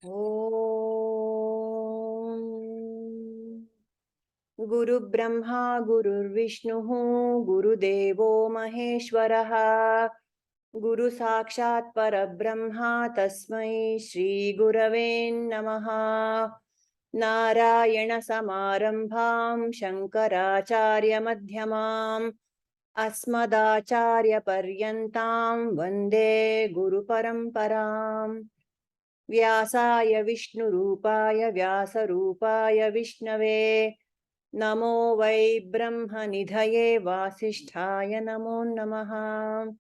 Om Guru Brahma Guru Vishnu Guru Devo Maheshwaraha Guru Sakshat Parabrahma Tasmai Shri Gurave Namaha Narayana Samarambham Shankaracharya Madhyamam Asmadacharya Paryantam Vande Guru Paramparam Vyasaya Vishnurupaya Vyasarupaya Vishnave Namo Vai Brahma Nidhaye Vasisthaya Namo Namaha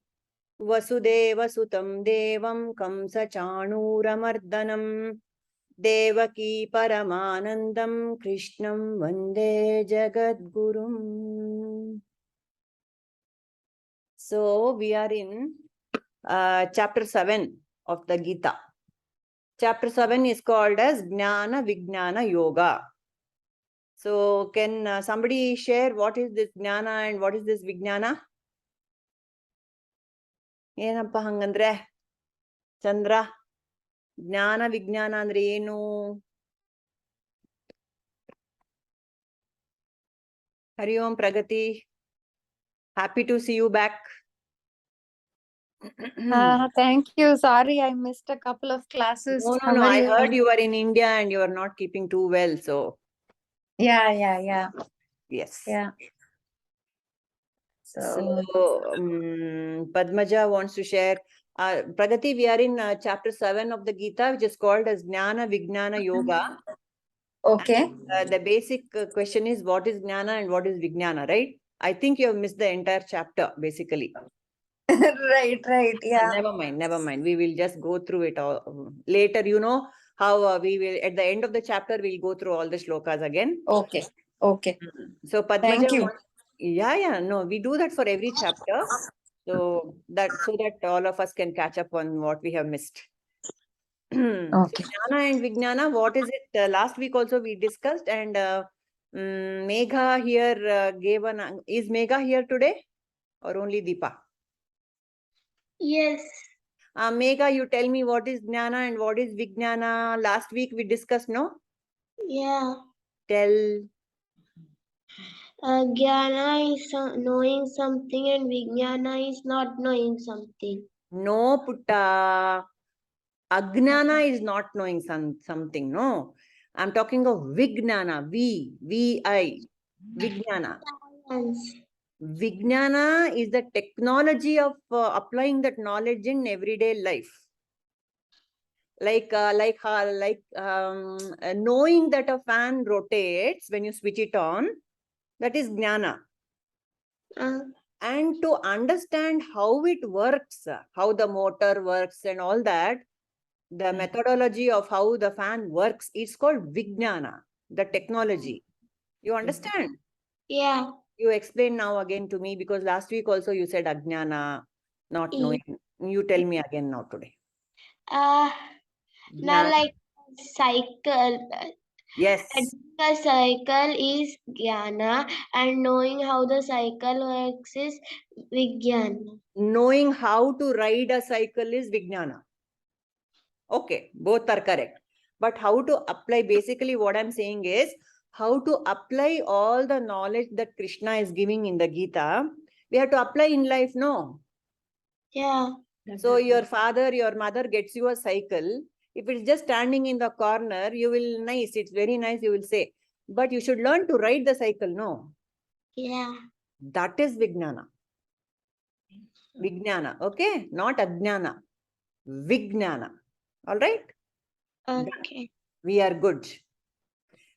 Vasudeva Sutam Devam Kamsa Chanuramardanam Devaki Paramanandam Krishnam Vande Jagadgurum. So we are in chapter 7 of the Gita. Chapter 7 is called as Vijnana-yoga. So can somebody share what is this Jnana and what is this Vijnana? Yenappa hangandre? Chandra? Jnana Vijnana andre enu? Hari Om Pragati. Happy to see you back. Thank you. Sorry, I missed a couple of classes. No. How are I you? heard you were in India and you are not keeping too well. So Yeah. yes. Yeah. So Padmaja wants to share. Pragati, we are in chapter 7 of the Gita, which is called as Vijnana-yoga. Okay. And, the basic question is, what is Jnana and what is Vijnana, right? I think you have missed the entire chapter, basically. Right. Yeah. Never mind. We will just go through it all later. You know how we will, at the end of the chapter, we'll go through all the shlokas again. Okay. So Padmaja, Thank you. No, we do that for every chapter. So that all of us can catch up on what we have missed. Okay. So Jnana and Vijnana, what is it? Last week also we discussed, and Megha here gave an. Is Megha here today or only Deepa? Yes. Megha, you tell me what is Jnana and what is Vijnana. Last week we discussed, no? Yeah. Tell. Jnana is knowing something and Vijnana is not knowing something. No, Putta. Ajnana is not knowing something, no. I'm talking of Vijnana, V-I, Vijnana. Yes. Vijnana is the technology of applying that knowledge in everyday life. Like knowing that a fan rotates when you switch it on, that is Jnana. And to understand how it works, how the motor works and all that, the methodology of how the fan works, it's called Vijnana, the technology. You understand? Yeah. You explain now again to me, because last week also you said Ajnana, not knowing. You tell me again now today. Now like cycle. Yes. The cycle is Jnana and knowing how the cycle works is Vijnana. Knowing how to ride a cycle is Vijnana. Okay, both are correct. But how to apply, basically what I'm saying is, how to apply all the knowledge that Krishna is giving in the Gita, we have to apply in life, no? Yeah. So your father, your mother gets you a cycle. If it's just standing in the corner, you will, nice, it's very nice, you will say. But you should learn to ride the cycle, no? Yeah. That is Vijnana. Vijnana, okay? Not Ajnana. Vijnana. All right? Okay. We are good.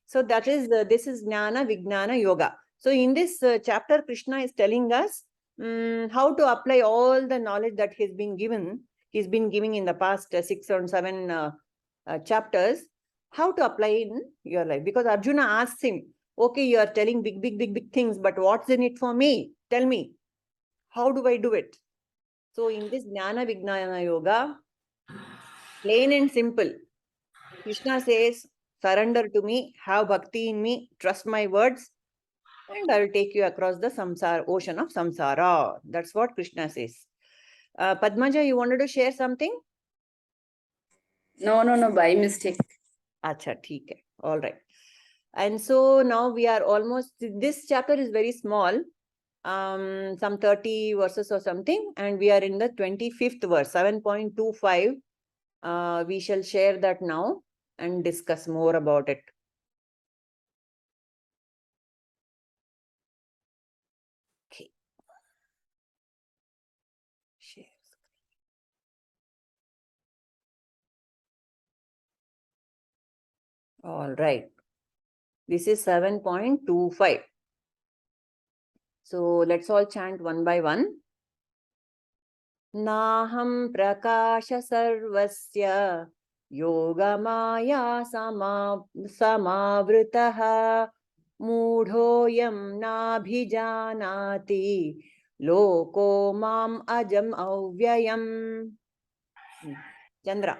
So that is, this is Jnana, Vijnana, Yoga. So in this chapter, Krishna is telling us how to apply all the knowledge that he's been giving in the past 6 or 7 chapters, how to apply in your life. Because Arjuna asks him, okay, you are telling big things, but what's in it for me? Tell me, how do I do it? So in this Jnana, Vijnana, Yoga, plain and simple, Krishna says, surrender to me, have bhakti in me, trust my words, and I will take you across the ocean of samsara. That's what Krishna says. Padmaja, you wanted to share something? No, by mistake. Acha, theek hai. All right. And so now we are almost, this chapter is very small, some 30 verses or something, and we are in the 25th verse, 7.25. We shall share that now and discuss more about it. Okay. Share. All right. This is 7.25. So let's all chant one by one. Naham prakasha sarvasya yogamaya samavritaha mudhoyam nabhijanati loko mam ajam avyayam. Chandra.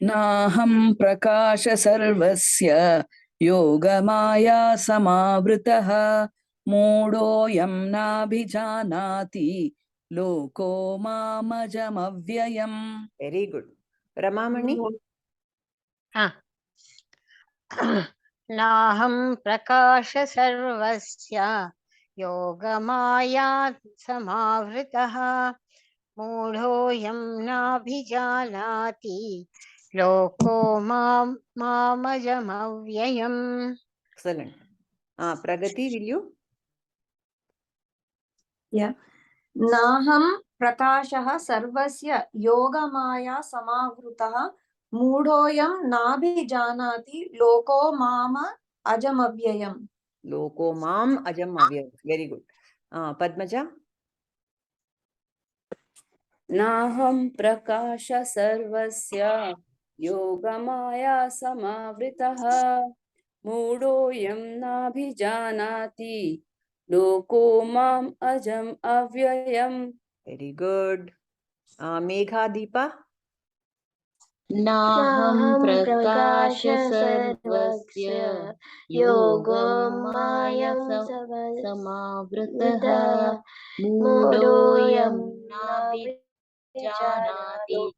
Naham prakasha sarvasya yogamaya samavritah moodoyam nabhijanati loko mamajam avyayam. Very good. Ramamani. नाहं प्रकाश सर्वस्य योगमाया समावृतः मूढोऽयं नाभिजानाति लोको मामजमव्ययम्. Excellent. Pragati, will you? Yeah. Naham prakashah sarvasya yogamaya samavritah मूढोऽयं नाभिजानाति लोको माम अजमव्ययम्. Loko mam ajam avyayam. Very good. Padmaja. Naham prakasha sarvasya yogamaya samavritah moodoyam nabhijanati loko mam ajam avyayam. Very good. Megha Deepa. Naham prakasha sarvasya yogamayam samavritah moodoyam nabhijanati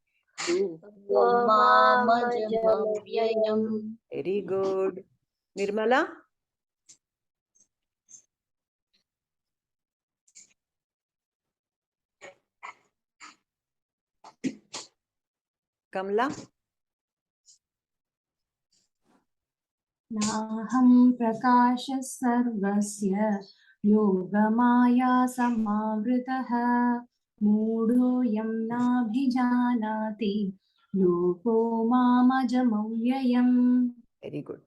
loko mamajamavyayam. Very good. Nirmala. Kamla. Naham prakasha sarvasya yogamaya samavritah moodoyam nabhijanati loko mamajamavyayam. Very good.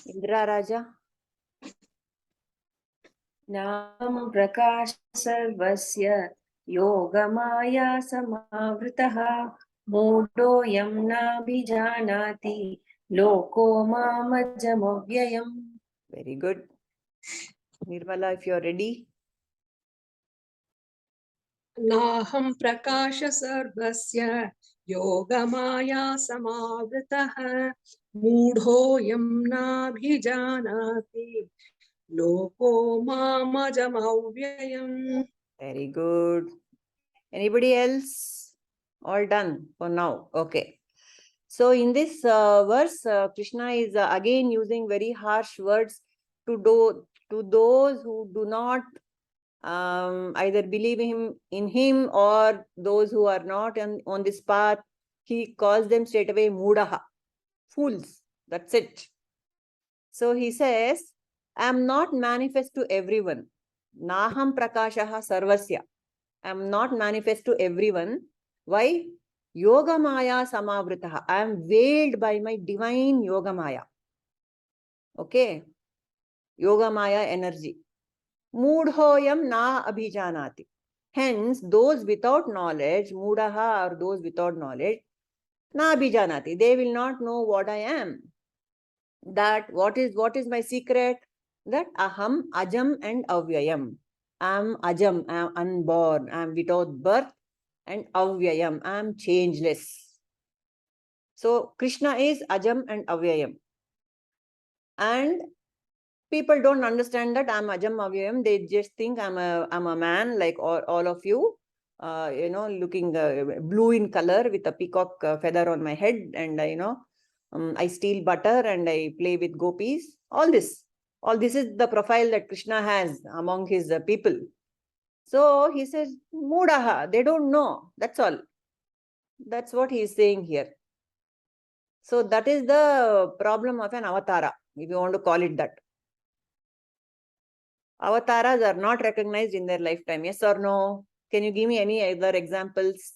Indra Raja. Naham prakasha sarvasya yogamaya samavritah moodoyam nabhijanati loko mamajamavyayam. Very good. Nirmala, if you are ready. नाहं प्रकाश सर्वस्य योगमाया समावृतः मूढोऽयं नाभिजानाति लोको मामजमव्ययम्. Very good. Anybody else? All done for now. Okay. So in this verse, Krishna is again using very harsh words to those who do not either believe in him or those who are not on this path. He calls them straight away Mudaha, fools. That's it. So he says, I am not manifest to everyone. Naham prakashaha sarvasya. I am not manifest to everyone. Why? Yoga Maya samavritaha. I am veiled by my divine Yoga Maya. Okay. Yoga Maya energy. Mudhoyam na abhijanati. Hence, those without knowledge, mudaha, or those without knowledge, na abhijanati. They will not know what I am. That what is my secret? That aham, ajam, and avyayam. I am ajam, I am unborn, I am without birth, and avyayam, I am changeless. So Krishna is ajam and avyayam. And people don't understand that I'm ajam avyayam. They just think I'm a man like all of you. looking blue in color with a peacock feather on my head, and I steal butter and I play with gopis. All this is the profile that Krishna has among his people. So he says, Mudaha, they don't know. That's all. That's what he is saying here. So that is the problem of an avatara, if you want to call it that. Avatars are not recognized in their lifetime. Yes or no? Can you give me any other examples?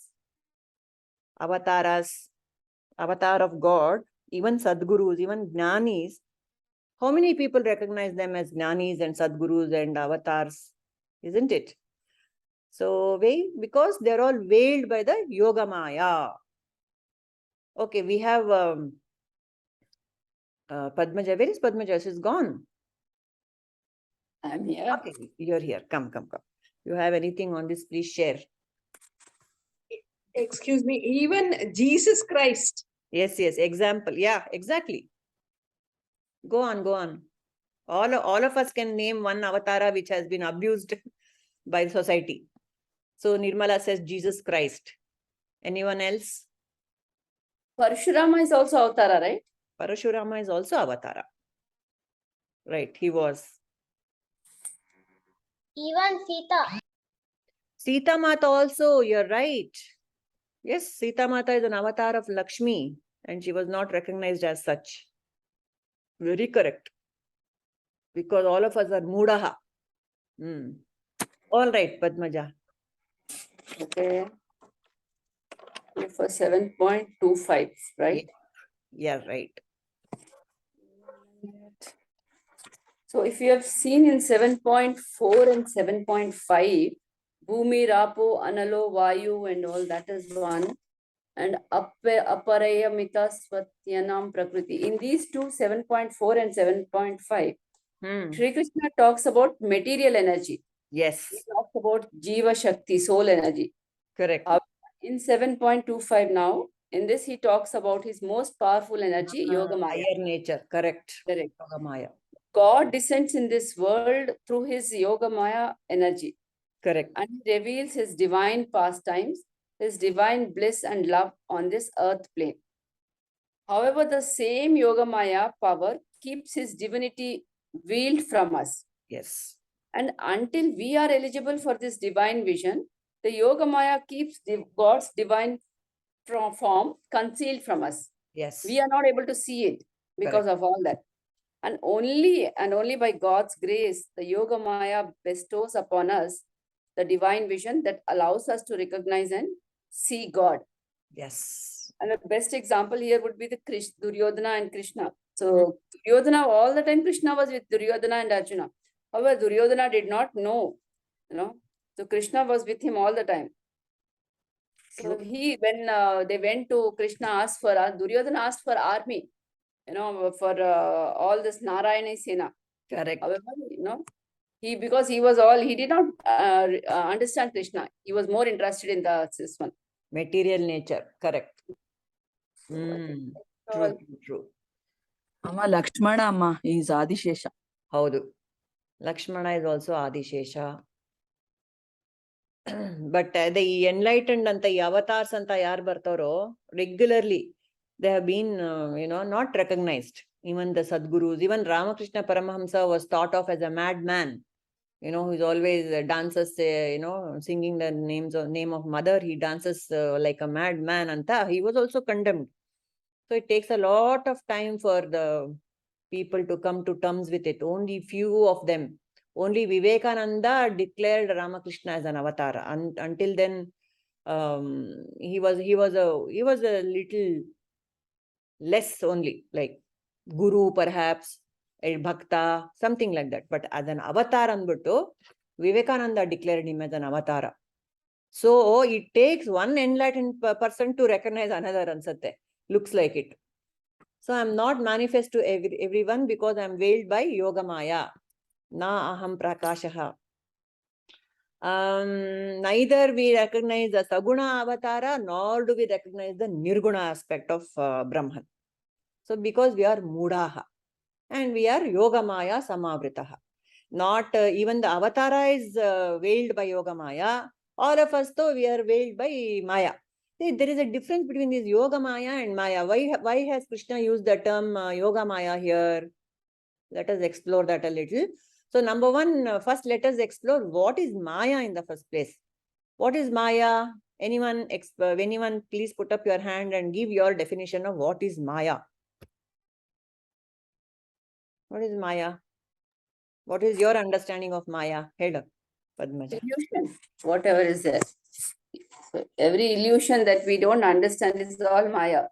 Avatars, avatar of God, even Sadgurus, even Jnanis. How many people recognize them as Jnanis and Sadgurus and avatars? Isn't it? So, because they're all veiled by the Yoga Maya. Okay, we have Padmaja. Where is Padmaja? She's gone. I'm here. Okay, you're here. Come. You have anything on this, please share. Excuse me, even Jesus Christ. Yes, example. Yeah, exactly. Go on. All of us can name one avatara which has been abused by society. So Nirmala says Jesus Christ. Anyone else? Parshurama is also Avatara, right? Parashurama is also avatara. Right, he was. Even Sita. Sita Mata also, you're right. Yes, Sita Mata is an avatar of Lakshmi and she was not recognized as such. Very correct. Because all of us are Mudaha. All right, Padmaja. Okay. For 7.25, right? Yeah, right. So if you have seen in 7.4 and 7.5, Bhumi, Rapo, Analo, Vayu and all, that is one. And Aparayamita Swatyanam Prakriti. In these two, 7.4 and 7.5, Sri Krishna talks about material energy. Yes. He talks about Jiva Shakti, soul energy. Correct. In 7.25 now, in this he talks about his most powerful energy, Yoga Maya. Higher nature, correct. Correct. Yoga Maya. God descends in this world through his Yoga Maya energy. Correct. And he reveals his divine pastimes, his divine bliss and love on this earth plane. However, the same Yoga Maya power keeps his divinity veiled from us. Yes. And until we are eligible for this divine vision, the Yoga Maya keeps God's divine form concealed from us. Yes. We are not able to see it because of all that. And only by God's grace, the Yoga Maya bestows upon us the divine vision that allows us to recognize and see God. Yes. And the best example here would be the Duryodhana and Krishna. So Duryodhana, all the time Krishna was with Duryodhana and Arjuna. However, Duryodhana did not know, so Krishna was with him all the time. So when they went to Krishna, asked for, Duryodhana asked for army, for all this Narayana Sena. Correct. However, because he did not understand Krishna. He was more interested in this one. Material nature, correct. True. Amma Lakshmana Amma is Adishesha. Haudu. Lakshmana is also Adishesha. But the enlightened and the avatars and the yar bartaro, regularly they have been, not recognized. Even the Sadgurus, even Ramakrishna Paramahamsa was thought of as a madman. Who's always dances, singing the name of mother. He dances like a madman. Anta, he was also condemned. So it takes a lot of time for the people to come to terms with it. Only few of them. Only Vivekananda declared Ramakrishna as an avatar. Until then, he was a little less only, like guru perhaps, a bhakta, something like that. But as an avatar anbuttu, Vivekananda declared him as an avatar. So it takes one enlightened person to recognize another ansatte. Looks like it. So I'm not manifest to everyone because I'm veiled by Yoga Maya. Na aham prakashaha. Neither we recognize the Saguna Avatara, nor do we recognize the Nirguna aspect of Brahman. So because we are Mudaha and we are Yoga Maya Samavritaha. Not even the Avatara is veiled by Yoga Maya, All of us, though, we are veiled by Maya. See, there is a difference between this Yoga Maya and Maya. Why has Krishna used the term Yoga Maya here? Let us explore that a little. So, number one, first let us explore what is Maya in the first place. What is Maya? Anyone, please put up your hand and give your definition of what is Maya. What is Maya? What is your understanding of Maya? Head up, Padmaja. Illusion, whatever is there. So every illusion that we don't understand is all Maya,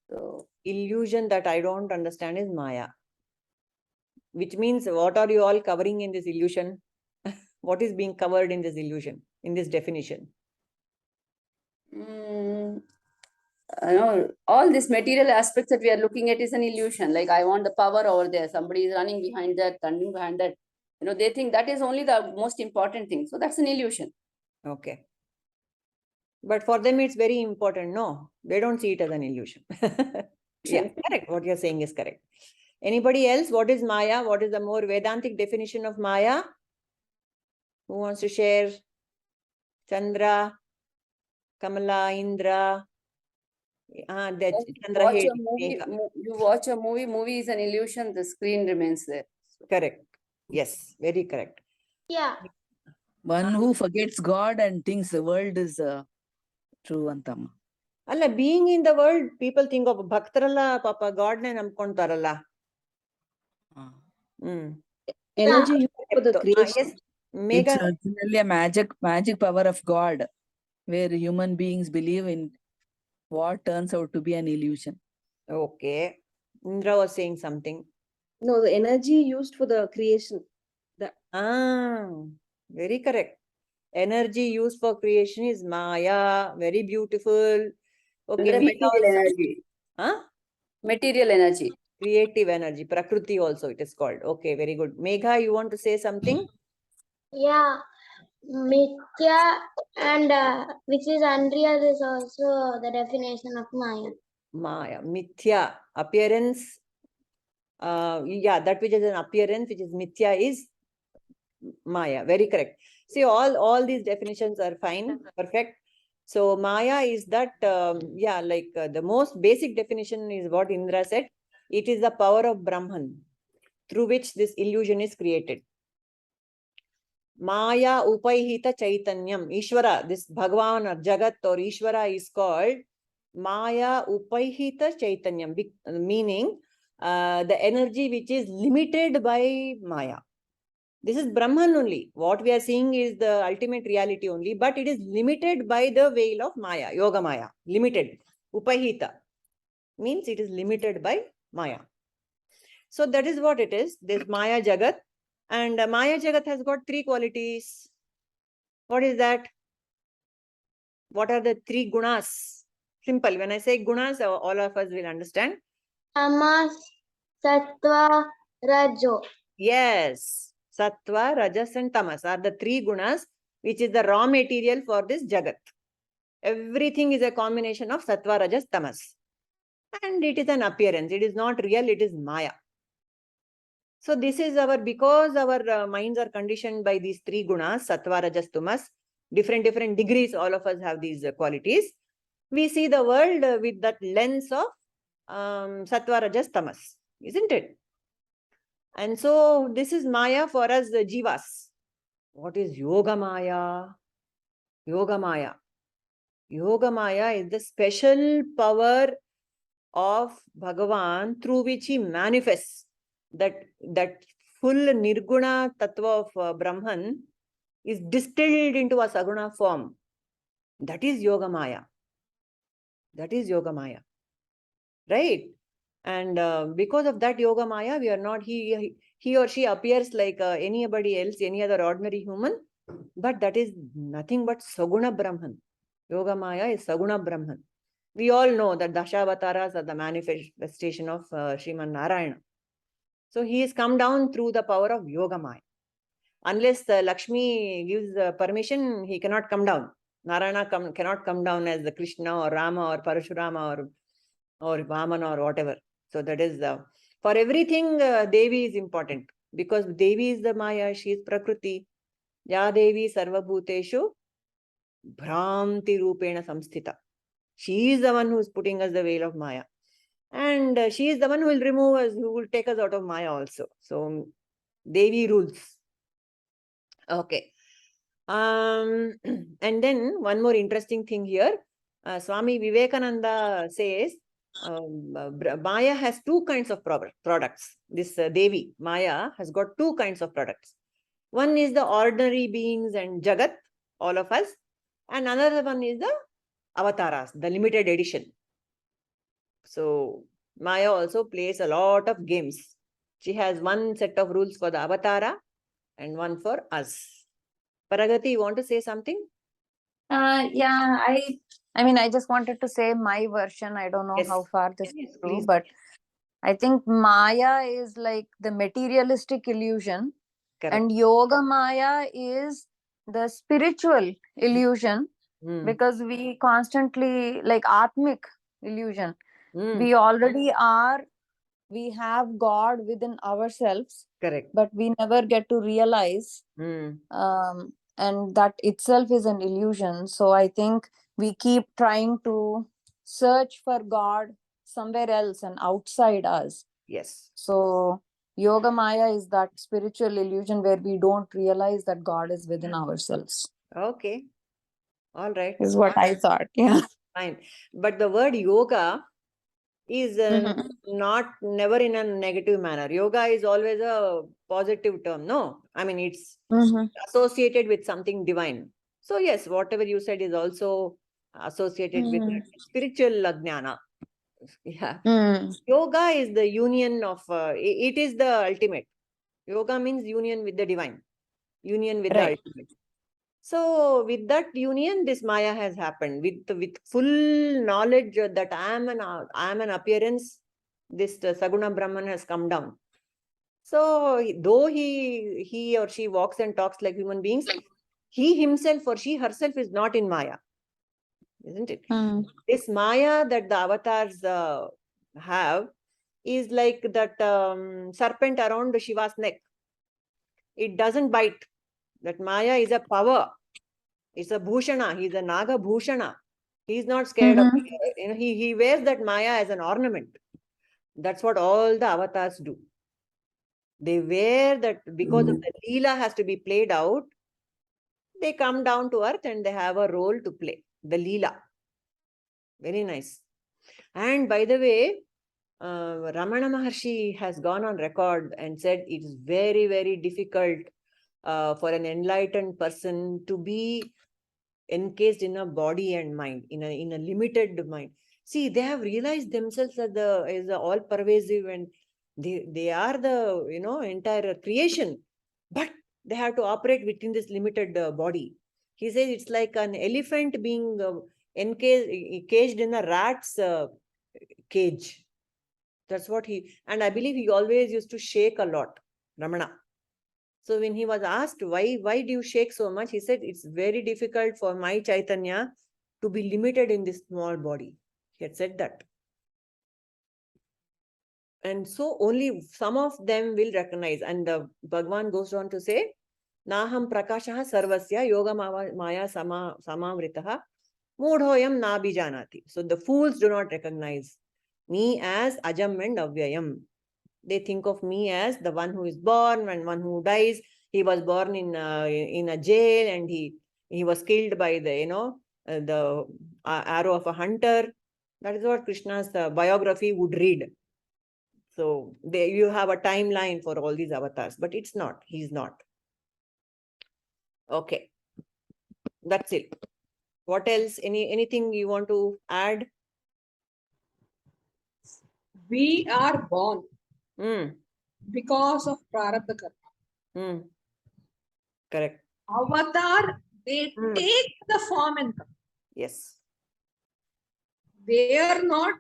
So Illusion that I don't understand is Maya. Which means, what are you all covering in this illusion? What is being covered in this illusion, in this definition? all these material aspects that we are looking at is an illusion. Like, I want the power over there. Somebody is running behind that, running behind that. They think that is only the most important thing. So that's an illusion. Okay. But for them, it's very important. No, they don't see it as an illusion. Yeah, correct. What you're saying is correct. Anybody else? What is Maya? What is the more Vedantic definition of Maya? Who wants to share? Chandra, Kamala, Indra. Chandra here. You watch a movie is an illusion, the screen remains there. Correct. Yes, very correct. Yeah. One who forgets God and thinks the world is true antama. Alla, being in the world, people think of Bhaktaralla, Papa, God ne namkontaralla. Energy used for the creation. Yes, It's originally a magic power of God, where human beings believe in what turns out to be an illusion. Okay. Indra was saying something. No, the energy used for the creation. Very correct. Energy used for creation is Maya. Very beautiful. Okay. Material energy. Material energy. Creative energy. Prakriti also it is called. Okay, very good. Megha, you want to say something? Yeah. Mithya and which is unreal is also the definition of Maya. Maya. Mithya. Appearance. That which is an appearance, which is Mithya, is Maya. Very correct. See, all these definitions are fine. Perfect. So Maya is that, the most basic definition is what Indra said. It is the power of Brahman through which this illusion is created. Maya Upaihita Chaitanyam. Ishvara, this Bhagavan or Jagat or Ishvara is called Maya Upaihita Chaitanyam, meaning the energy which is limited by Maya. This is Brahman only. What we are seeing is the ultimate reality only, but it is limited by the veil of Maya, Yoga Maya. Limited. Upahita means it is limited by Maya. So that is what it is, this Maya Jagat. And Maya Jagat has got three qualities. What is that? What are the three gunas? Simple. When I say gunas, all of us will understand. Tamas, Sattva, Rajo. Yes. Sattva, Rajas and Tamas are the three gunas, which is the raw material for this Jagat. Everything is a combination of Sattva, Rajas, Tamas. And it is an appearance. It is not real. It is Maya. So this is because our minds are conditioned by these three gunas, Sattva, Rajas, Tamas, different degrees, all of us have these qualities. We see the world with that lens of Sattva, Rajas, Tamas, isn't it? And so this is Maya for us, the Jivas. What is Yoga Maya? Yoga Maya. Yoga Maya is the special power of Bhagavan through which he manifests that full Nirguna Tattva of Brahman is distilled into a Saguna form. That is Yoga Maya. That is Yoga Maya. Right? And because of that Yoga Maya, we are not, he or she appears like anybody else, any other ordinary human, but that is nothing but Saguna Brahman. Yoga Maya is Saguna Brahman. We all know that Dashavataras are the manifestation of Sriman Narayana. So he has come down through the power of Yoga Maya. Unless Lakshmi gives permission, he cannot come down. Narayana cannot come down as the Krishna or Rama or Parashurama or Vamana or whatever. So that is for everything, Devi is important, because Devi is the Maya, she is Prakriti. Ya Devi Sarva Bhuteshu Bhramti Rupena Samsthita. She is the one who is putting us the veil of Maya. And she is the one who will remove us, who will take us out of Maya also. So, Devi rules. Okay. And then one more interesting thing here. Swami Vivekananda says, Maya has two kinds of products. This Devi, Maya, has got two kinds of products. One is the ordinary beings and Jagat, all of us. And another one is the avatars, the limited edition. So, Maya also plays a lot of games. She has one set of rules for the avatara and one for us. Paragati, you want to say something? Yeah, I mean, I just wanted to say my version. I don't know Yes. how far this Yes, is true, please. but I think Maya is like the materialistic illusion, Correct. and Yoga Maya is the spiritual illusion, because we constantly, like Atmic illusion, we already are, we have God within ourselves, Correct. but we never get to realize, and that itself is an illusion. So I think we keep trying to search for God somewhere else and outside us. Yes. So Yoga Maya is that spiritual illusion where we don't realize that God is within ourselves. Okay. All right. Is what I thought. Yeah. Fine. But the word yoga is not never in a negative manner. Yoga is always a positive term. No, I mean, it's associated with something divine. So yes, whatever you said is also associated with spiritual jnana. Yeah. Yoga is the union of, it is the ultimate. Yoga means union with the divine, union with the ultimate. So with that union, this Maya has happened with full knowledge that I am an appearance. This Saguna Brahman has come down. So though he or she walks and talks like human beings, he himself or she herself is not in Maya, isn't it? This Maya that the avatars have is like that serpent around Shiva's neck. It doesn't bite. That Maya is a power. It's a bhushana. He's a Naga bhushana. He's not scared of it. You know, he wears that Maya as an ornament. That's what all the avatars do. They wear that because of the Leela has to be played out. They come down to earth and they have a role to play. The Leela. Very nice. And by the way, Ramana Maharshi has gone on record and said it is very, very difficult for an enlightened person to be encased in a body and mind, in a limited mind. See, they have realized themselves as the all pervasive, and they are the entire creation, but they have to operate within this limited body. He says it's like an elephant being caged in a rat's cage. That's what and I believe he always used to shake a lot, Ramana. So when he was asked, why do you shake so much? He said, it's very difficult for my Chaitanya to be limited in this small body. He had said that. And so only some of them will recognize. And Bhagwan goes on to say, Naham prakashaha sarvasya yoga maya samamritaha mudhoyam nabijanati. So the fools do not recognize me as ajam and avyayam. They think of me as the one who is born and one who dies. He was born in a jail and he was killed by the the arrow of a hunter. That is what Krishna's biography would read. So you have a timeline for all these avatars, but it's not. He's not. Okay, that's it. What else? Anything you want to add? We are born because of prarabdha karma. Correct. Avatar, they take the form and come. Yes. They are not,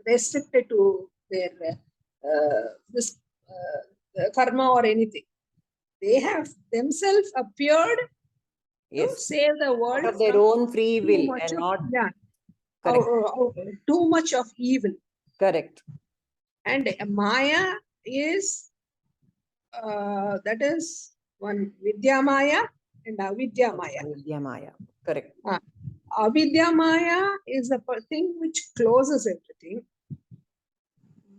restricted to their this karma or anything. They have themselves appeared to save the world of their own free will and not too much of evil. Correct. And Maya is that is one Vidya Maya and Avidya Maya. Avidya Maya. Correct. Avidya Maya is a thing which closes everything.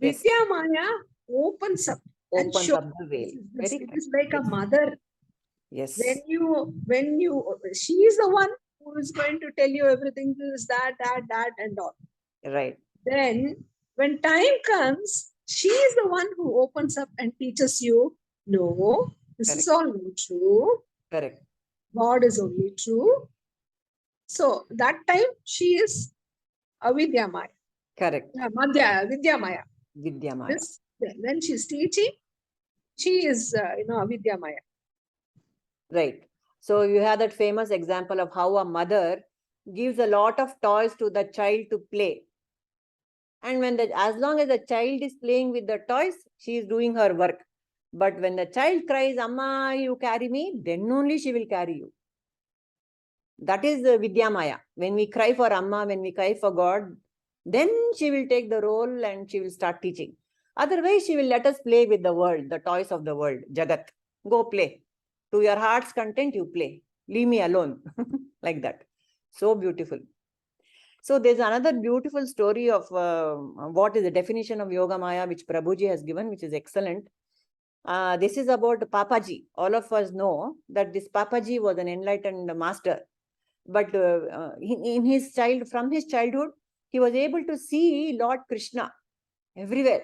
Yes. Vidya Maya opens up and Opens shows. up the veil. Very It correct. is like a Yes. mother. Yes. She is the one who is going to tell you everything, this, that, and all. Right. Then, when time comes, she is the one who opens up and teaches you, no, this is all not true. Correct. God is only true. So, that time she is Avidya Maya. Correct. Vidya Maya. Vidya Maya. When she is teaching, she is, Avidya Maya. Right. So you have that famous example of how a mother gives a lot of toys to the child to play. And as long as the child is playing with the toys, she is doing her work. But when the child cries, Amma, you carry me, then only she will carry you. That is Vidya Maya. When we cry for Amma, when we cry for God, then she will take the role and she will start teaching. Otherwise, she will let us play with the world, the toys of the world, Jagat. Go play. To your heart's content, you play. Leave me alone. Like that. So beautiful. So there's another beautiful story of what is the definition of Yoga Maya, which Prabhuji has given, which is excellent. This is about Papaji. All of us know that this Papaji was an enlightened master. But from his childhood, he was able to see Lord Krishna everywhere.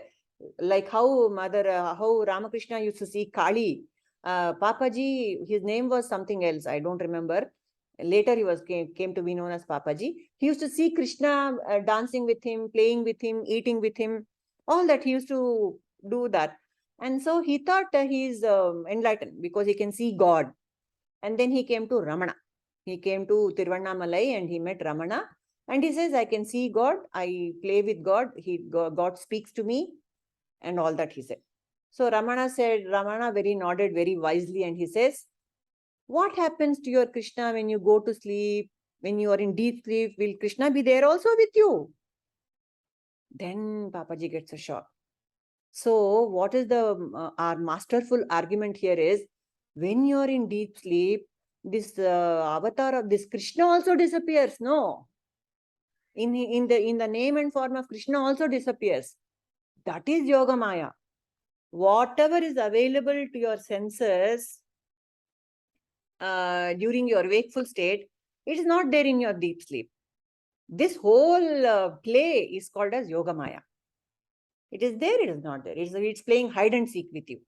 Like how how Ramakrishna used to see Kali. Papaji, his name was something else. I don't remember. Later he came to be known as Papaji. He used to see Krishna dancing with him, playing with him, eating with him. All that he used to do that. And so he thought he is enlightened because he can see God. And then he came to Ramana. He came to Tiruvannamalai and he met Ramana. And he says, I can see God. I play with God. God speaks to me. And all that he said. So Ramana very nodded very wisely and he says, what happens to your Krishna when you go to sleep? When you are in deep sleep, will Krishna be there also with you? Then Papaji gets a shock. So what is our masterful argument here is, when you are in deep sleep, this avatar of this Krishna also disappears. No. In the name and form of Krishna also disappears. That is Yoga Maya. Whatever is available to your senses during your wakeful state, it is not there in your deep sleep. This whole play is called as Yoga Maya. It is there, it is not there. It's playing hide and seek with you.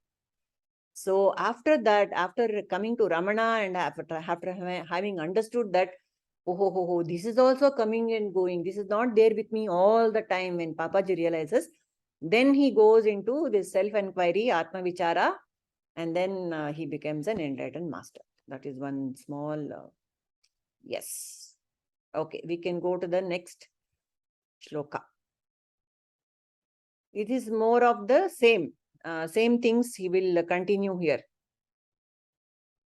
So after that, after coming to Ramana and after having understood that, this is also coming and going. This is not there with me all the time. When Papaji realizes, then he goes into this self-inquiry, Atma Vichara, and then he becomes an enlightened master. That is one small, yes. Okay, we can go to the next shloka. It is more of the same things he will continue here.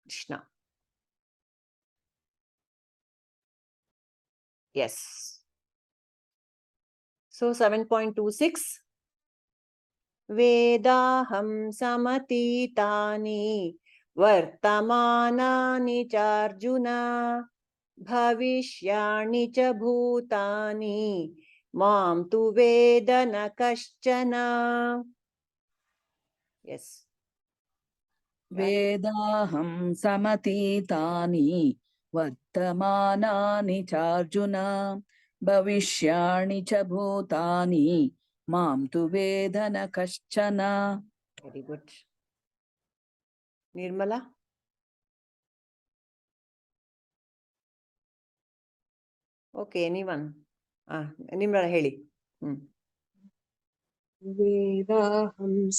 Krishna. Yes. So 7.26. Vedaham samatitani vartamanani charjuna bhavishyani cha bhutani mam tu vedana kaschana. Yes. Vedaham samatitani vartamanani charjuna bhavishyani cha bhutani mam tu vedana kaschana. Very good. Nirmala? Okay, anyone? Nirmala heli. Vedaham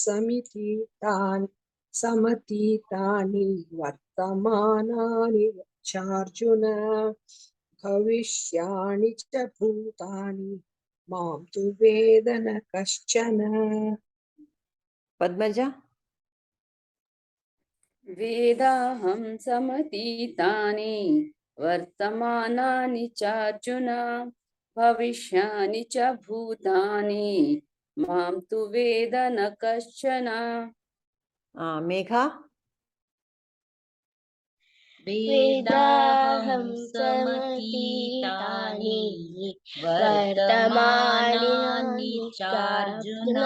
samatitani vartamanani charjuna bhavishyani cha bhutani mam tu vedana kaschana. Padmaja? Vedaham samatitani vartamanani charjuna bhavishyani cha bhutani mam tu vedana kaschana. Megha? वेदाहं समतीतानि वर्तमानानि चार्जुन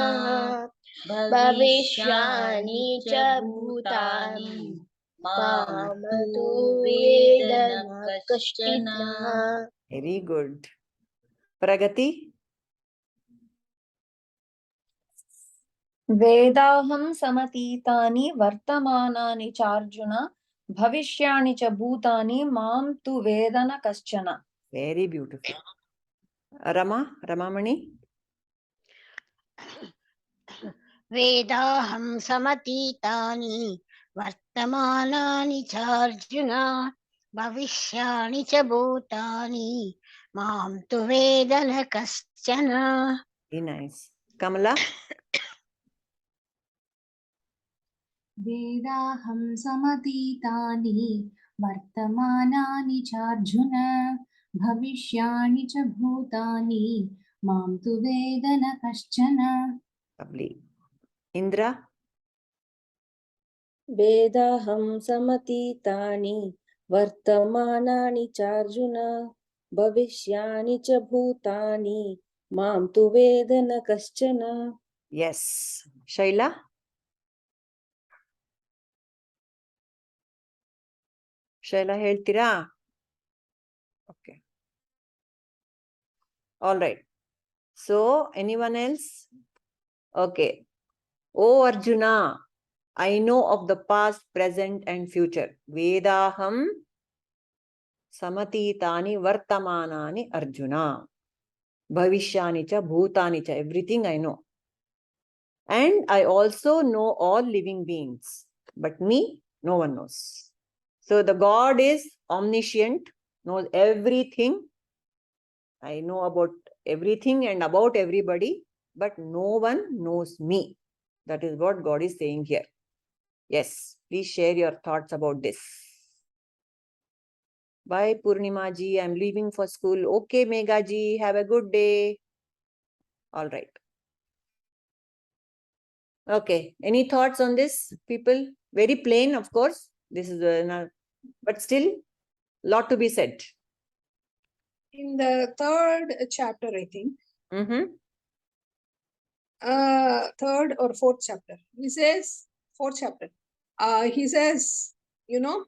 भविष्याणि च भूतानि मां तु वेद न कश्चित्। Very good. Pragati? वेदाहं समतीतानि वर्तमानानि चार्जुन भविष्याणि च भूतानि मां तु वेद न कश्चन. Very beautiful. Ramamani? वेदाहं समतीतानि वर्तमानानि चार्जुन भविष्याणि च भूतानि मां तु वेद न कश्चन. Very nice. Kamala? वेदाहं समतीतानि वर्तमानानि चार्जुन भविष्याणि च भूतानि मां तु वेद न कश्चन. Lovely. Indra? वेदाहं समतीतानि वर्तमानानि चार्जुन भविष्याणि च भूतानि मां तु वेद न कश्चन. Yes. Shaila? Shaila ಹೇಳ್ತೀರಾ? Okay. All right. So, anyone else? Okay. Oh Arjuna, I know of the past, present and future. Vedaham samatitani vartamanani Arjuna. Bhavishyani cha bhutani cha. Everything I know. And I also know all living beings. But me, no one knows. So the God is omniscient, knows everything. I know about everything and about everybody, but no one knows me. That is what God is saying here. Yes, please share your thoughts about this. Bye, Purnima ji. I'm leaving for school. Okay, Megha ji. Have a good day. All right. Okay. Any thoughts on this, people? Very plain, of course. This is, but still, lot to be said. In the third chapter, I think, Mm-hmm. third or fourth chapter, he says, fourth chapter, he says, you know,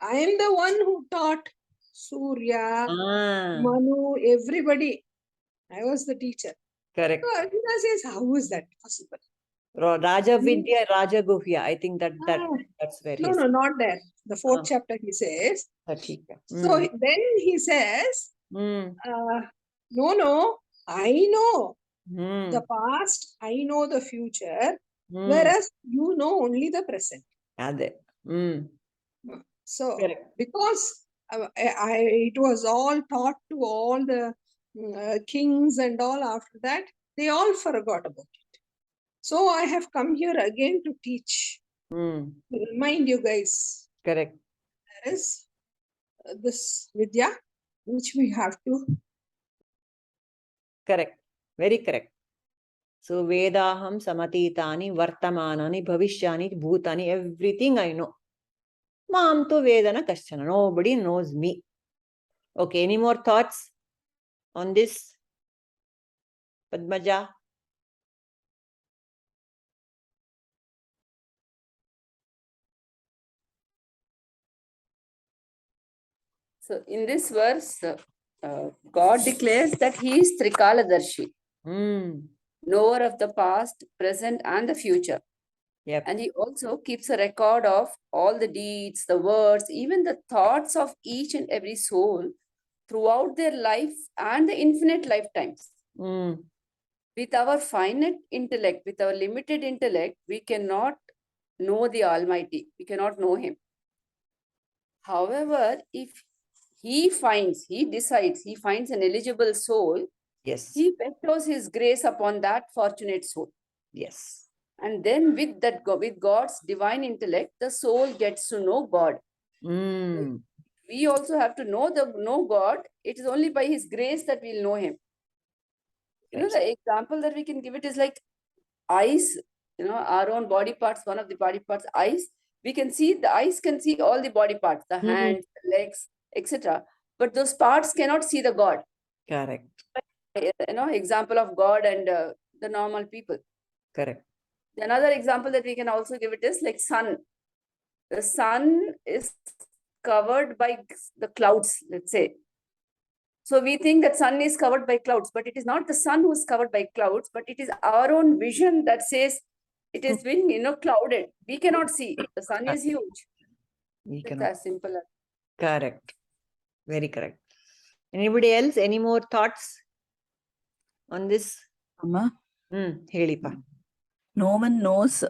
I am the one who taught Surya, Manu, everybody. I was the teacher. Correct. So Arjuna says, how is that possible? Raja Vidya, Raja Guhya. I think that's where No, he's. no, not there. The fourth chapter, he says. So then he says, no, I know the past, I know the future, whereas you know only the present. So because it was all taught to all the kings and all, after that, they all forgot about it. So I have come here again to teach, to remind you guys. Correct. There is this Vidya, which we have to. Correct. Very correct. So Vedaham samatitani vartamanani bhavishyani bhutani, everything I know. Mam tu vedana kaschana. Nobody knows me. Okay, any more thoughts on this? Padmaja? So in this verse, God declares that he is Trikaladarshi, knower of the past, present and the future. Yep. And he also keeps a record of all the deeds, the words, even the thoughts of each and every soul throughout their life and the infinite lifetimes. With our finite intellect, with our limited intellect, we cannot know the Almighty. We cannot know him. However, if he decides, he finds an eligible soul, yes, he bestows his grace upon that fortunate soul. Yes. And then with God's divine intellect, the soul gets to know God. We also have to know God. It is only by his grace that we'll know him. You know, the example that we can give it is like eyes, you know, our own body parts, one of the body parts, eyes. We can see, the eyes can see all the body parts, the hands, the legs, etc. But those parts cannot see the God. Correct. Example of God and the normal people. Correct. Another example that we can also give it is like sun. The sun is covered by the clouds, let's say. So we think that sun is covered by clouds, but it is not the sun who is covered by clouds, but it is our own vision that says it has been, clouded. We cannot see. The sun is huge. It's as simple as. Correct. Very correct. Anybody else? Any more thoughts on this? Amma, Helipa. no one knows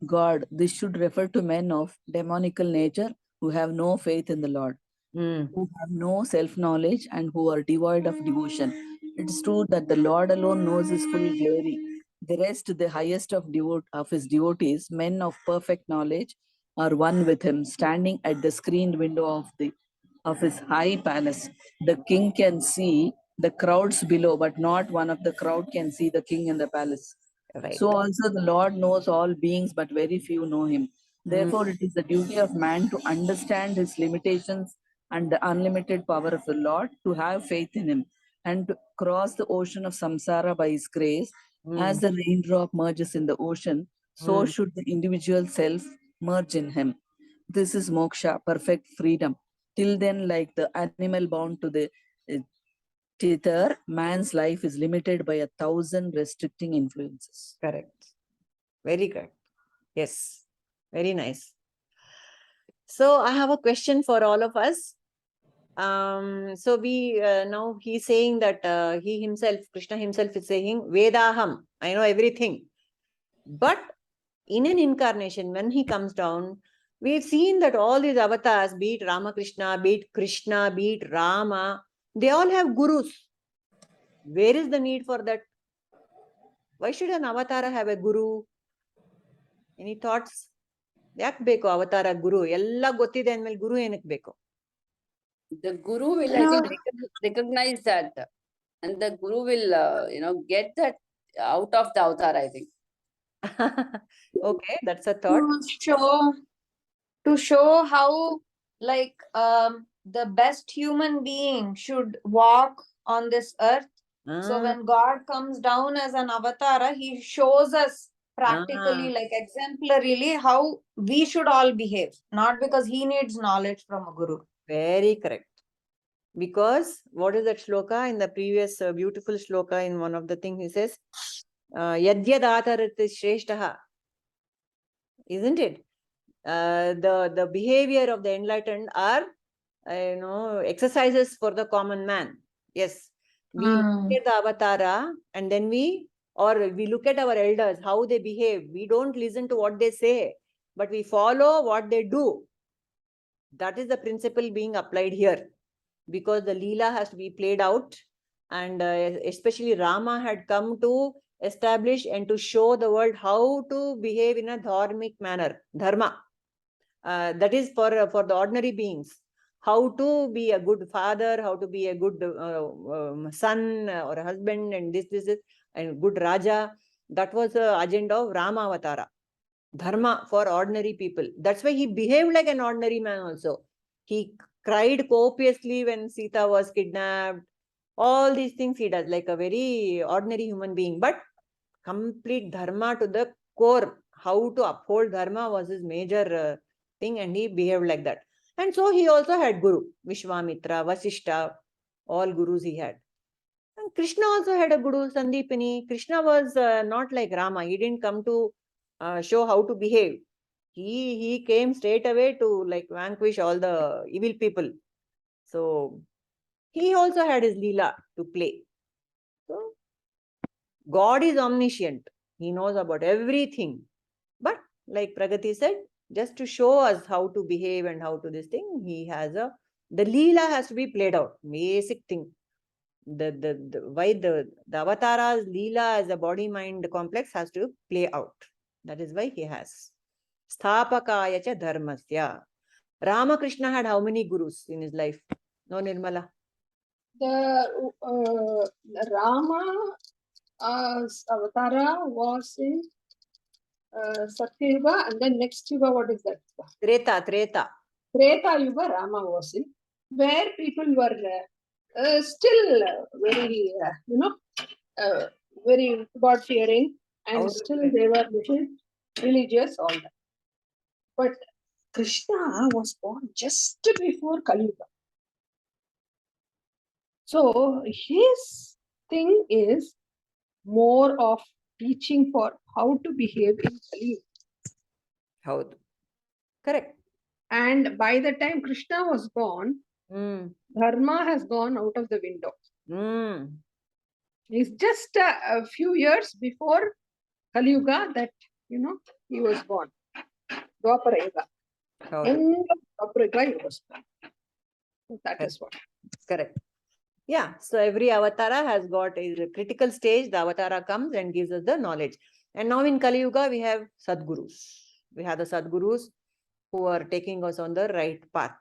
God. This should refer to men of demonical nature who have no faith in the Lord, who have no self-knowledge and who are devoid of devotion. It is true that the Lord alone knows his full glory. The rest, the highest of his devotees, men of perfect knowledge, are one with him, standing at the screened window of his high palace. The king can see the crowds below, but not one of the crowd can see the king in the palace. Right. So also the Lord knows all beings, but very few know him. Therefore, it is the duty of man to understand his limitations and the unlimited power of the Lord, to have faith in him, and to cross the ocean of samsara by his grace. As the raindrop merges in the ocean, so should the individual self merge in him. This is moksha, perfect freedom. Till then, like the animal bound to the tether, man's life is limited by 1,000 restricting influences. Correct. Very correct. Yes. Very nice. So I have a question for all of us. So we now he's saying that he himself, Krishna himself is saying, Vedaham, I know everything. But in an incarnation, when he comes down, we've seen that all these avatars, be it Ramakrishna, be it Krishna, be it Rama, they all have gurus. Where is the need for that? Why should an avatar have a guru? Any thoughts? Yak beko avatar guru? Ella gottide anmele guru enak beko? The guru will, I think, recognize that, and the guru will, get that out of the avatar, I think. Okay, that's a thought. To show how, like, the best human being should walk on this earth. So when God comes down as an avatar, he shows us practically, like exemplarily, how we should all behave, not because he needs knowledge from a guru. Very correct. Because what is that shloka in the previous beautiful shloka in one of the things he says, Yadyadatarati Shreshtaha. Isn't it? The behavior of the enlightened are, exercises for the common man. Yes. We look at the avatara and then we look at our elders, how they behave. We don't listen to what they say, but we follow what they do. That is the principle being applied here, because the Leela has to be played out, and especially Rama had come to establish and to show the world how to behave in a dharmic manner, dharma. That is for the ordinary beings. How to be a good father, how to be a good son or a husband, and this is, and good Raja. That was the agenda of Rama Avatara. Dharma for ordinary people. That's why he behaved like an ordinary man also. He cried copiously when Sita was kidnapped. All these things he does like a very ordinary human being. But complete dharma to the core. How to uphold dharma was his major thing, and he behaved like that. And so he also had guru, Vishwamitra, Vasishta, all gurus he had. And Krishna also had a guru, Sandipini. Krishna was not like Rama. He didn't come to show how to behave. He came straight away to like vanquish all the evil people. So he also had his Leela to play. So God is omniscient. He knows about everything. But like Pragati said, just to show us how to behave and how to this thing, he has the Leela has to be played out. Basic thing. Why the avatara's Leela as a body-mind complex has to play out. That is why he has. Sthapakaya cha dharmasya. Ramakrishna had how many gurus in his life? No, Nirmala? The Rama avatara was in Satya Yuga, and then next Yuga, what is that? Treta. Treta Yuga, Rama was in, where people were still very, very God-fearing, and still they were little religious, all that. But Krishna was born just before Kali Yuga. So his thing is more of teaching for how to behave in Kali Yuga. Correct. And by the time Krishna was born, Dharma has gone out of the window. It's just a few years before Kali Yuga that, he was born. Dwapara Yuga. End of Dwapara Yuga, he was born. So that is what. Correct. Yeah. So every avatara has got a critical stage. The avatara comes and gives us the knowledge. And now in Kali Yuga, we have Sadgurus. We have the Sadgurus who are taking us on the right path.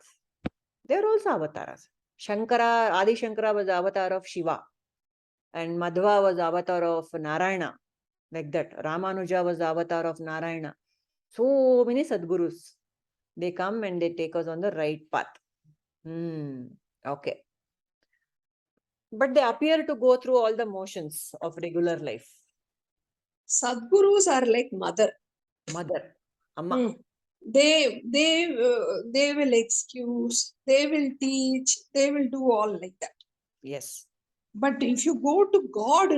They are also avatars. Adi Shankara was the avatar of Shiva. And Madhva was the avatar of Narayana. Like that. Ramanuja was the avatar of Narayana. So many Sadgurus. They come and they take us on the right path. Okay. But they appear to go through all the motions of regular life. Sadgurus are like mother. Amma. They will excuse, they will teach, they will do all like that. Yes. But if you go to God,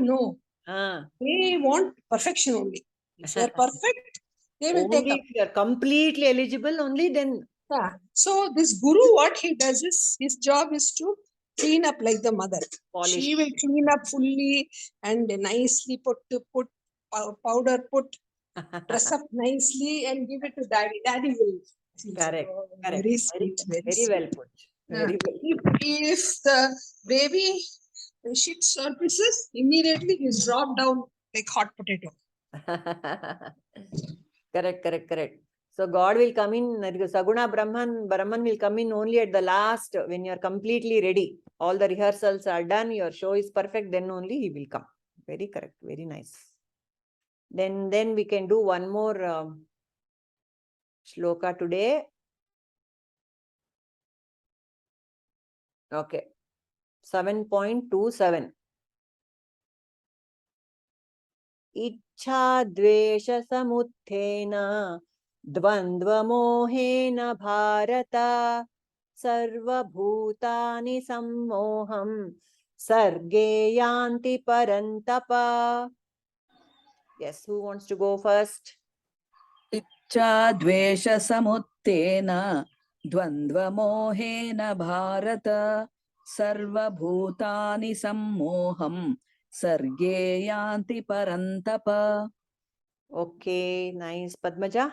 they want perfection only. If you are perfect, they will take up. If you are completely eligible, only then. Yeah. So this guru, what he does is, his job is to clean up like the mother. Polish. She will clean up fully and nicely put powder, dress up nicely and give it to daddy. Daddy will. Correct. Very sweet. Very well put. Very well. If the baby shits or pisses, immediately he's dropped down like hot potato. Correct. So God will come in, Saguna Brahman will come in only at the last, when you are completely ready. All the rehearsals are done, your show is perfect, then only he will come. Very correct, very nice. Then we can do one more shloka today. Okay. 7.27. Ichha dvesha samuthena dvandva mohena bharata sarva bhutani sammoham sarge yanti parantapa. Yes, who wants to go first? Ichcha dvesha samuttena dvandva mohena bharata sarva bhutani sammoham sarge yanti parantapa. Okay, nice. Padmaja?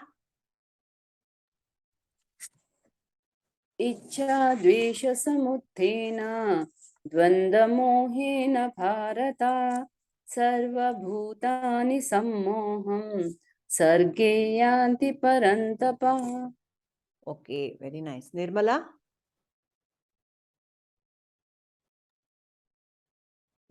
Ichha dvesha samuthena dvandva mohena bharata sarva bhutani sammoham sarge yanti parantapa. Okay, very nice. Nirmala?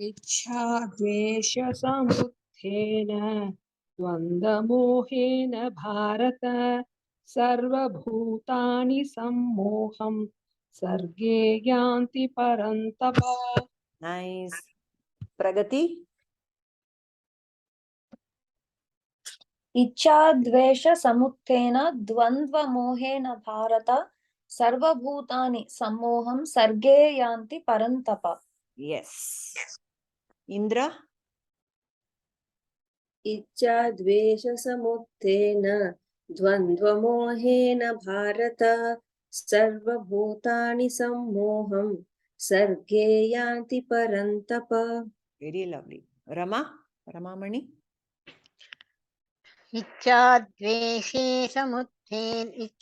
Ichha dvesha samuthena dvandamohena bharata sarva bhutani sammoham sarge yanti parantapa. Nice. Pragati? इच्छा द्वेष समुत्थेन द्वंद्व मोहेन भारत सर्वभूतानि सम्मोहं सर्गे यान्ति परन्तप. Yes. Indra? इच्छा द्वेष समुत्थेन द्वंद्व मोहेन भारत सर्वभूतानि सम्मोहं सर्गे यान्ति परन्तप. Very lovely. Rama? Ramamani? इच्छाद्वेषे समुत्थेन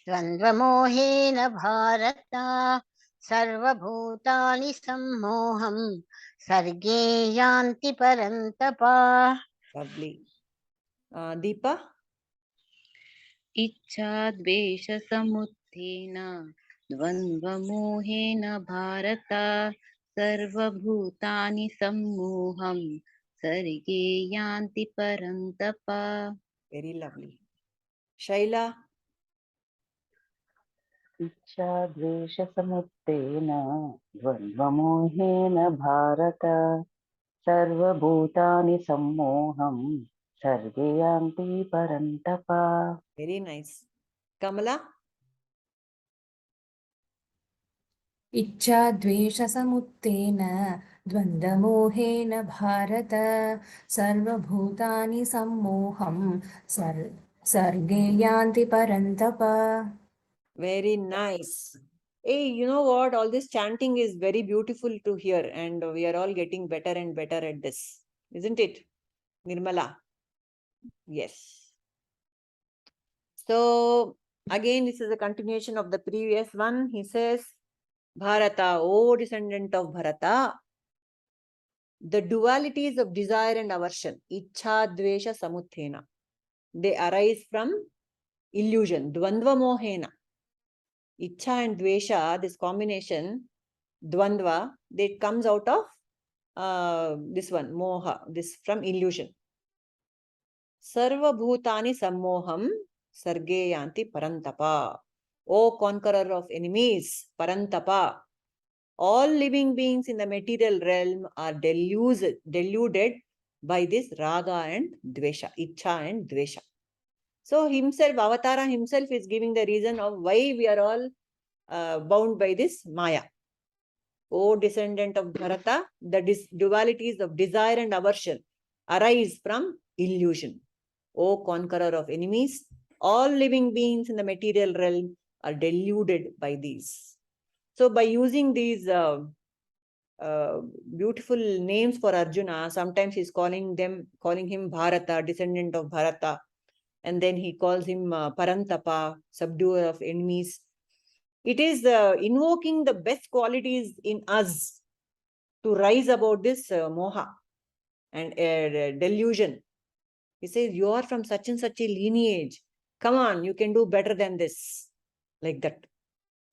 द्वन्द्वमोहेन Bharat सर्वभूतानि सम्मोहं सर्गे यान्ति परन्तप. Lovely. Deepa? इच्छा द्वेष समुत्थेन द्वन्द्व मोहेन भारत सर्वभूतानि सम्मोहं सर्गे यान्ति परन्तप. Very lovely. Shaila? इच्छाद्वेषसमुत्तेन द्वन्द्वमोहेन भारत सर्वभूतानि सम्मोहं सर्गे यान्ति परन्तप. Very nice. Kamala? इच्छाद्वेषसमुत्तेन द्वन्द्वमोहेन भारत सर्वभूतानि सम्मोहं सर्गे यान्ति परन्तप. Very nice. Hey, you know what? All this chanting is very beautiful to hear, and we are all getting better and better at this, isn't it, Nirmala? Yes. So, again, this is a continuation of the previous one. He says, Bharata, O descendant of Bharata, the dualities of desire and aversion, Ichha, Dvesha, Samuthena, they arise from illusion, Dvandva Mohena. Ichha and Dvesha, this combination, Dvandva, that comes out of this one, Moha, this from illusion. Sarva Bhutani Sammoham Sarge Yanti Parantapa. O conqueror of enemies, Parantapa. All living beings in the material realm are deluded by this Raga and Dvesha, Ichha and Dvesha. So himself, Avatara himself is giving the reason of why we are all bound by this Maya. O descendant of Bharata, the dualities of desire and aversion arise from illusion. O conqueror of enemies, all living beings in the material realm are deluded by these. So by using these beautiful names for Arjuna, sometimes he's calling him Bharata, descendant of Bharata, and then he calls him Parantapa, subduer of enemies. It is invoking the best qualities in us to rise above this moha and delusion. He says, you are from such and such a lineage. Come on, you can do better than this. Like that.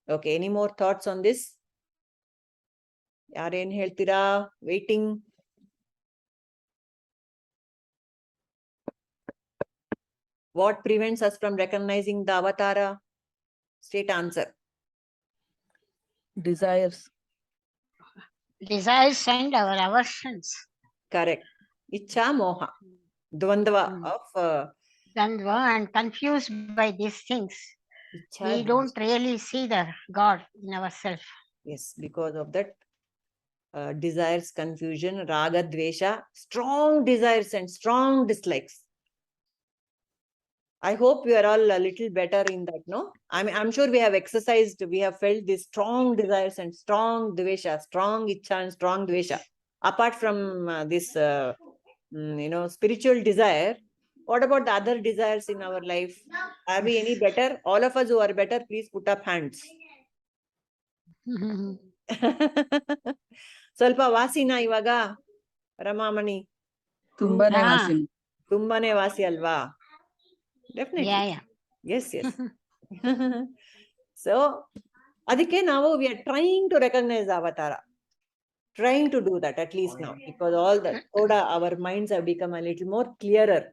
Okay, any more thoughts on this? Yaren heltira? Waiting. What prevents us from recognizing the avatara? Straight answer. Desires. Desires and our aversions. Correct. Ichha moha. Dvandva of Dandva and confused by these things. We don't really see the God in ourselves. Yes, because of that desires, confusion, raga, dvesha, strong desires and strong dislikes. I hope we are all a little better in that, no? I'm sure we have exercised, we have felt these strong desires and strong dvesha, strong ichha and strong dvesha. Apart from this, spiritual desire, what about the other desires in our life? Are we any better? All of us who are better, please put up hands. ಸ್ವಲ್ಪ ವಾಸಿನ ಇವಾಗ ರಮಾಮಣಿ ತುಂಬಾನೇ ವಾಸಿ ತುಂಬಾನೇ ವಾಸಿ ಅಲ್ವಾ definitely yes S so ಅದಕ್ಕೆ ನಾವು we are trying to recognise ಅವತಾರ trying to do that at least now, because all that our minds have become a little more clearer.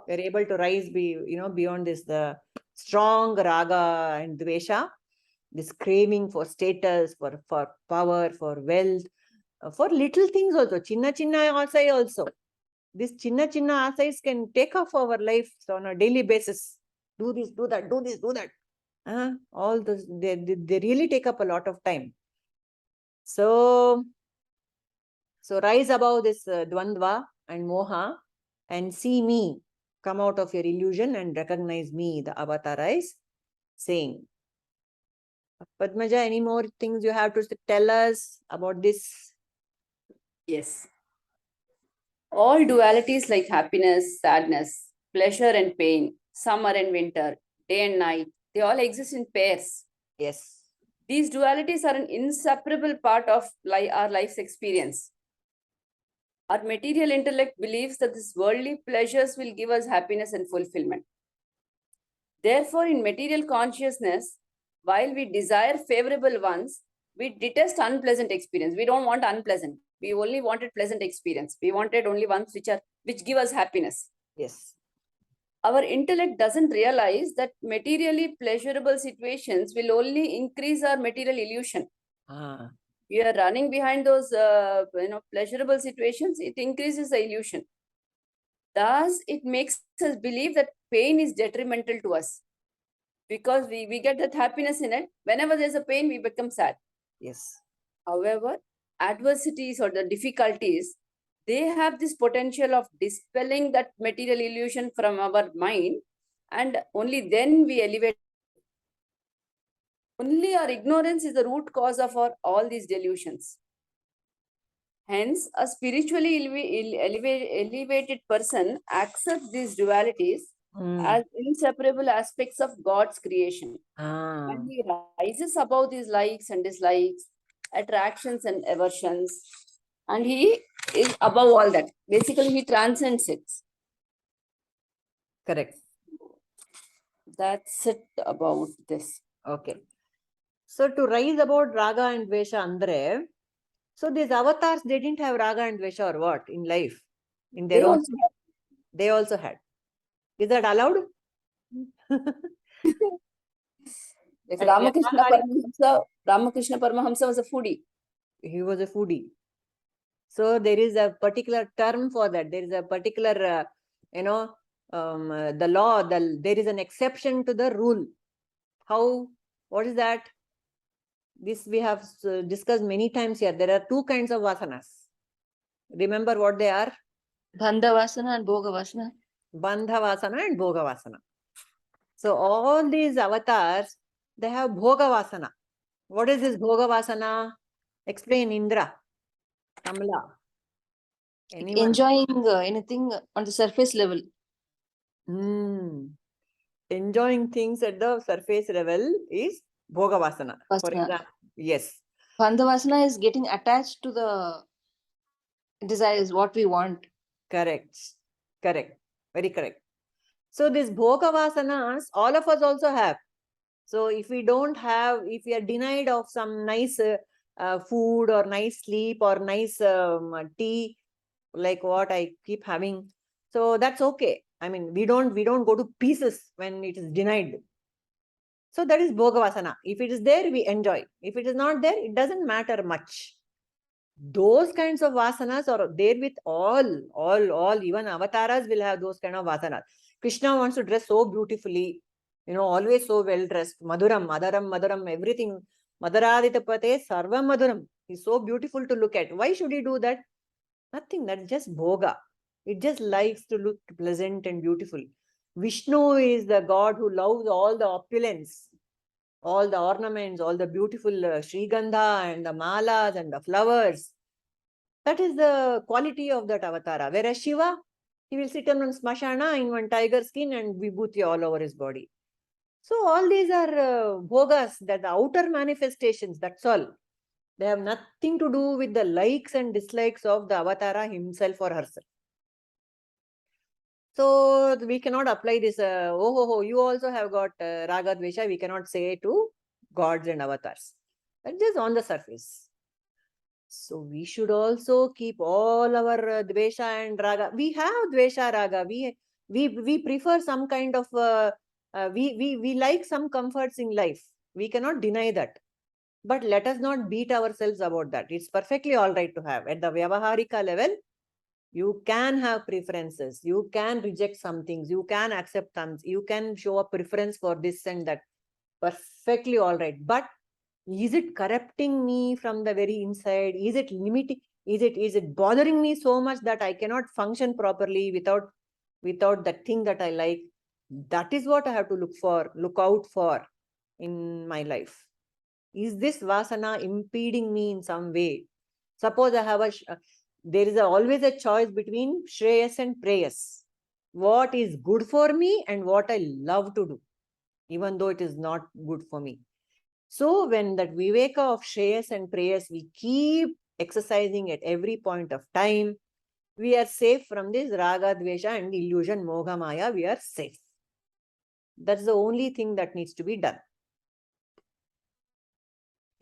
We're able to rise beyond this the strong raga and dvesha, this craving for status, for power, for wealth, for little things also, chinna asai also. This chinna asais can take off our life on a daily basis. Do this, do that, do this, do that. All those, they really take up a lot of time. So rise above this dvandva and moha and see me come out of your illusion and recognize me, the avatara is saying. Padmaja, any more things you have to tell us about this? Yes. All dualities like happiness, sadness, pleasure and pain, summer and winter, day and night, they all exist in pairs. Yes. These dualities are an inseparable part of our life's experience. Our material intellect believes that these worldly pleasures will give us happiness and fulfillment. Therefore, in material consciousness, while we desire favorable ones, We detest unpleasant experience. We don't want unpleasant. We only wanted pleasant experience. We wanted only ones which give us happiness. Yes. Our intellect doesn't realize that materially pleasurable situations will only increase our material illusion. We are running behind those pleasurable situations. It increases the illusion. Thus, it makes us believe that pain is detrimental to us, because we get that happiness in it. Whenever there's a pain, we become sad. Yes. However, adversities or the difficulties, they have this potential of dispelling that material illusion from our mind, and only then we elevate. Only our ignorance is the root cause of all these delusions. Hence, a spiritually elevated person accepts these dualities as inseparable aspects of God's creation. And he rises above these likes and dislikes, attractions and aversions. And he is above all that. Basically, he transcends it. Correct. That's it about this. Okay. So to rise about Raga and Dvesha andre, so these avatars, they didn't have Raga and Dvesha or what in life? In their own, they also had. Is that allowed? Like Ramakrishna Paramahamsa was a foodie. He was a foodie. So there is a particular term for that. There is a particular, the law, there is an exception to the rule. How? What is that? This we have discussed many times here. There are two kinds of vasanas. Remember what they are? Bandha vasana and bhoga vasana. Bandha vasana and bhoga vasana. So all these avatars, they have bhoga vasana. What is this bhoga vasana? Explain, Indra, Kamala. Anyone? Enjoying anything on the surface level. Enjoying things at the surface level is bhoga vasana. For example, yes. Bandha vasana is getting attached to the desires, what we want. Correct. Correct. Very correct. So these bhoga vasanas, all of us also have. So if we don't have, if we are denied of some nice food or nice sleep or nice tea, like what I keep having, so that's okay. I mean, we don't go to pieces when it is denied. So that is bhoga vasana. If it is there, we enjoy. If it is not there, it doesn't matter much. Those kinds of vasanas are there with all, even avatars will have those kind of vasanas. Krishna wants to dress so beautifully, always so well dressed. Madhuram, Madaram, everything. Madaraditapate Sarva Madhuram. He's so beautiful to look at. Why should he do that? Nothing. That's just bhoga. It just likes to look pleasant and beautiful. Vishnu is the God who loves all the opulence, all the ornaments, all the beautiful Srigandha and the malas and the flowers. That is the quality of that avatara. Whereas Shiva, he will sit on smashana in one tiger skin and vibhuti all over his body. So all these are bhogas, that the outer manifestations, that's all. They have nothing to do with the likes and dislikes of the avatara himself or herself. So we cannot apply this, you also have got raga dvesha, we cannot say to gods and avatars. That's just on the surface. So we should also keep all our dvesha and raga. We have dvesha raga. We prefer some kind of, we like some comforts in life. We cannot deny that. But let us not beat ourselves about that. It's perfectly all right to have. At the Vyavaharika level, you can have preferences. You can reject some things. You can accept some. You can show a preference for this and that. Perfectly all right. But is it corrupting me from the very inside? Is it limiting? Is it bothering me so much that I cannot function properly without that thing that I like? That is what I have to look out for in my life. Is this vasana impeding me in some way? Suppose I have there is always a choice between shreyas and preyas. What is good for me and what I love to do, even though it is not good for me. So when that viveka of shreyas and preyas, we keep exercising at every point of time, we are safe from this raga, dvesha and illusion, moga, maya, we are safe. That's the only thing that needs to be done.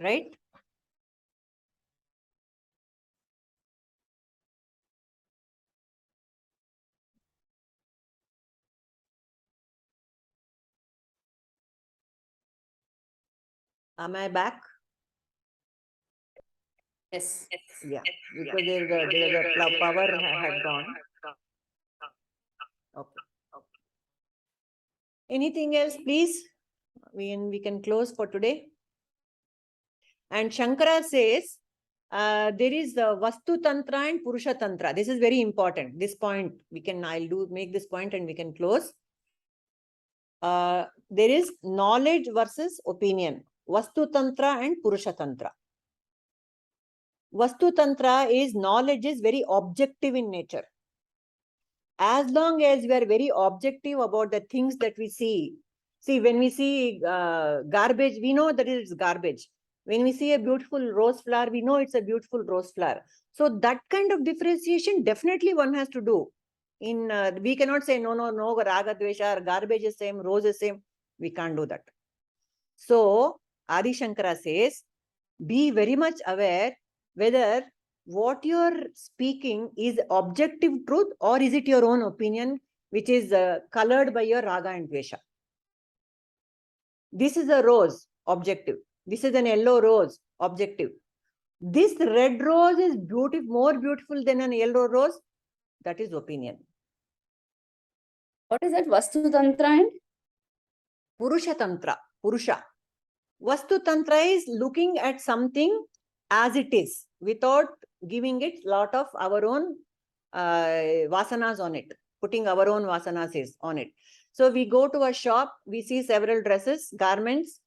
Right? Am I back? Yes. Yeah, because the power had gone. Okay. Anything else, please? We can close for today. And Shankara says there is the Vastu Tantra and Purusha Tantra. This is very important. This point I'll make this point and we can close. There is knowledge versus opinion. Vastu Tantra and Purusha Tantra. Vastu Tantra is knowledge is very objective in nature. As long as we are very objective about the things that we see. See, when we see garbage, we know that it is garbage. When we see a beautiful rose flower, we know it's a beautiful rose flower. So that kind of differentiation definitely one has to do. We cannot say no, raga dvesha, garbage is same, rose is same. We can't do that. So Adi Shankara says, be very much aware whether what you're speaking is objective truth or is it your own opinion which is colored by your raga and dvesha. This is a rose, objective. This is an yellow rose, objective. This red rose is more beautiful than an yellow rose. That is opinion. What is that? Vastu Tantra and Purusha Tantra. Purusha. Vastu Tantra is looking at something as it is without giving it lot of our own vasanas on it, putting our own vasanas on it. So we go to a shop, we see several dresses, garments,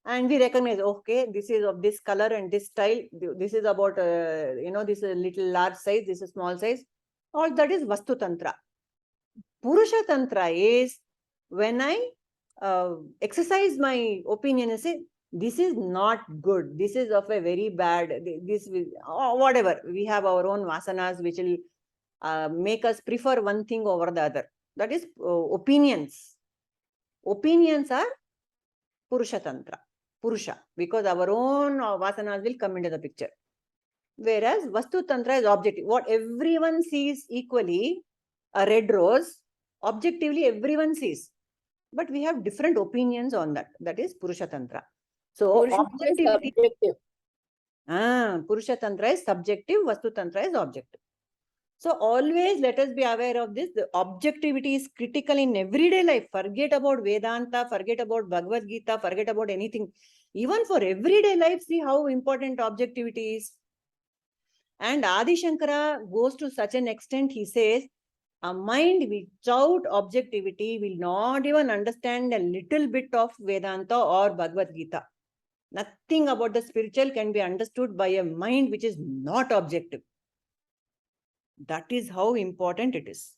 and we recognize, okay, this is of this color and this style. This is about, this is a little large size, this is small size. All that is Vastu Tantra. Purusha Tantra is when I exercise my opinion and say, this is not good. This is of a very bad, whatever. We have our own vasanas which will make us prefer one thing over the other. That is opinions. Opinions are Purusha Tantra. Purusha, because our own vasanas will come into the picture. Whereas Vastu Tantra is objective. What everyone sees equally, a red rose, objectively everyone sees. But we have different opinions on that. That is Purusha Tantra. So Purusha is subjective. Purusha Tantra is subjective, Vastu Tantra is objective. So always let us be aware of this. The objectivity is critical in everyday life. Forget about Vedanta, forget about Bhagavad Gita, forget about anything. Even for everyday life, see how important objectivity is. And Adi Shankara goes to such an extent, he says, a mind without objectivity will not even understand a little bit of Vedanta or Bhagavad Gita. Nothing about the spiritual can be understood by a mind which is not objective. That is how important it is.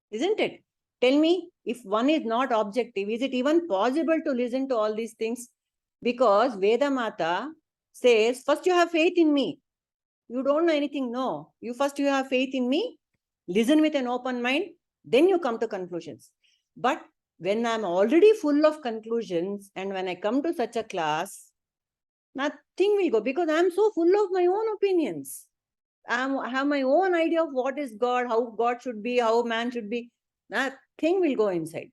Isn't it? Tell me, if one is not objective, is it even possible to listen to all these things? Because Veda Mata says, first you have faith in me. You don't know anything, no. You have faith in me, listen with an open mind, then you come to conclusions. But when I'm already full of conclusions and when I come to such a class, nothing will go because I'm so full of my own opinions. I have my own idea of what is God, how God should be, how man should be. Nothing will go inside.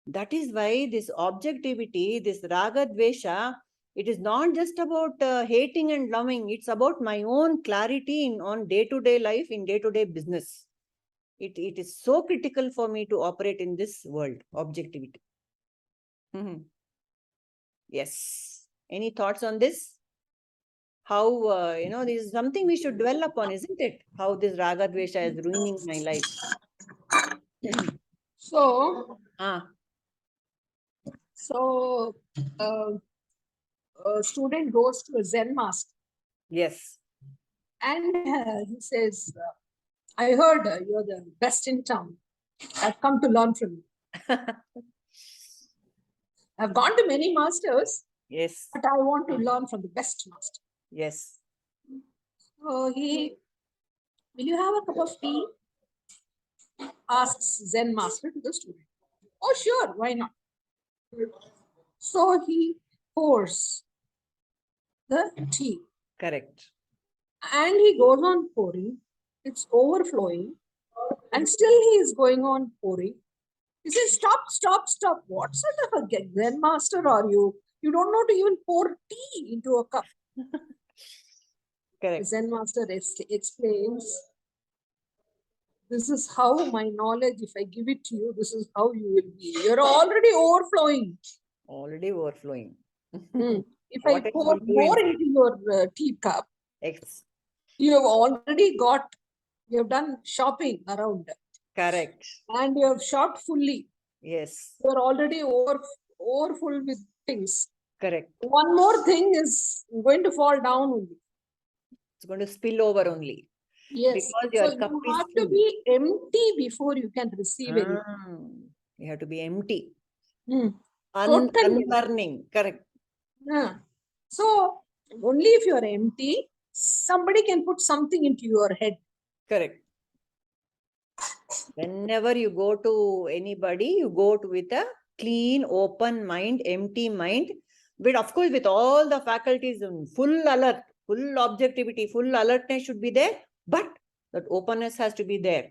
That is why this objectivity, this raga dvesha, it is not just about hating and loving. It's about my own clarity on day-to-day life, in day-to-day business. It is so critical for me to operate in this world, objectivity. Yes. Any thoughts on this? How, this is something we should dwell upon, isn't it? How this raga dvesha is ruining my life. So, a student goes to a Zen master. Yes. And he says, I heard you're the best in town. I've come to learn from you. I've gone to many masters. Yes. But I want to learn from the best master. Yes. So will you have a cup of tea? Asks Zen master to the student. Oh, sure, why not? So he pours the tea. Correct. And he goes on pouring. It's overflowing. And still he is going on pouring. He says, stop. What sort of a Zen master are you? You don't know to even pour tea into a cup. The Correct. Zen master explains, this is how my knowledge, if I give it to you, this is how you will be. You're already overflowing. Already overflowing. If What I else pour will do more in- into your teacup, Ex- you have already got, you have done shopping around Correct. and you have shopped fully. Yes. You're already overfull with things. Correct. One more thing is going to fall down only. It's going to spill over only. Yes. Because your So cup you is have to full. be empty before you can receive anything. You have to be empty. Totally. Unlearning. Correct. Yeah. So only if you are empty, somebody can put something into your head. Correct. Whenever you go to anybody, you go to with a clean, open mind, empty mind. But of course, with all the faculties, full alert, full objectivity, full alertness should be there. But that openness has to be there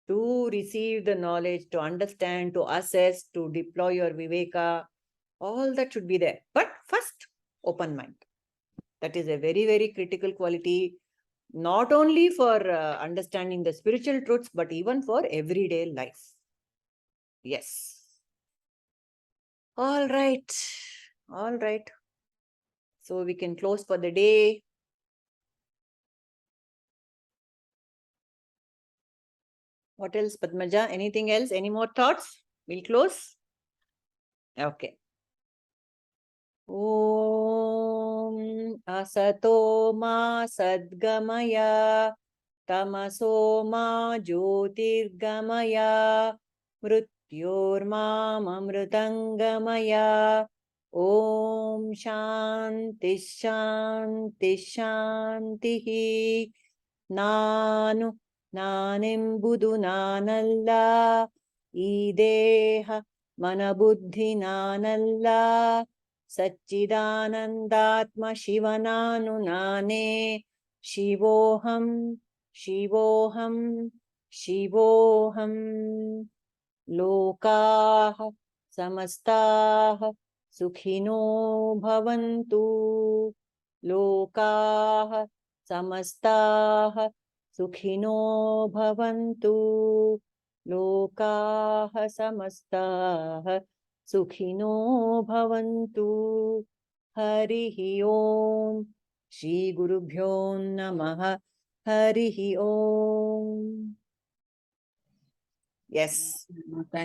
to receive the knowledge, to understand, to assess, to deploy your viveka. All that should be there. But first, open mind. That is a very, very critical quality, not only for understanding the spiritual truths, but even for everyday life. Yes. All right. All right. So we can close for the day. What else, Padmaja? Anything else? Any more thoughts? We'll close. Okay. Om asato ma sadgamaya tamaso ma jyotirgamaya mrityormamamrutangamaya. Om shanti shanti shanti. Nanu nanembudu nanalla ideha manabuddhi nanalla Satchidanandatma Shivananu Nane Shivoham Shivoham Shivoham Lokaha Samastaha Sukhino Bhavantu Lokaha Samastaha Sukhino Bhavantu Lokaha Samastaha Sukhino Bhavantu. Harihi Om. Shri Gurubhyo Namaha. Harihi Om. Yes. Thank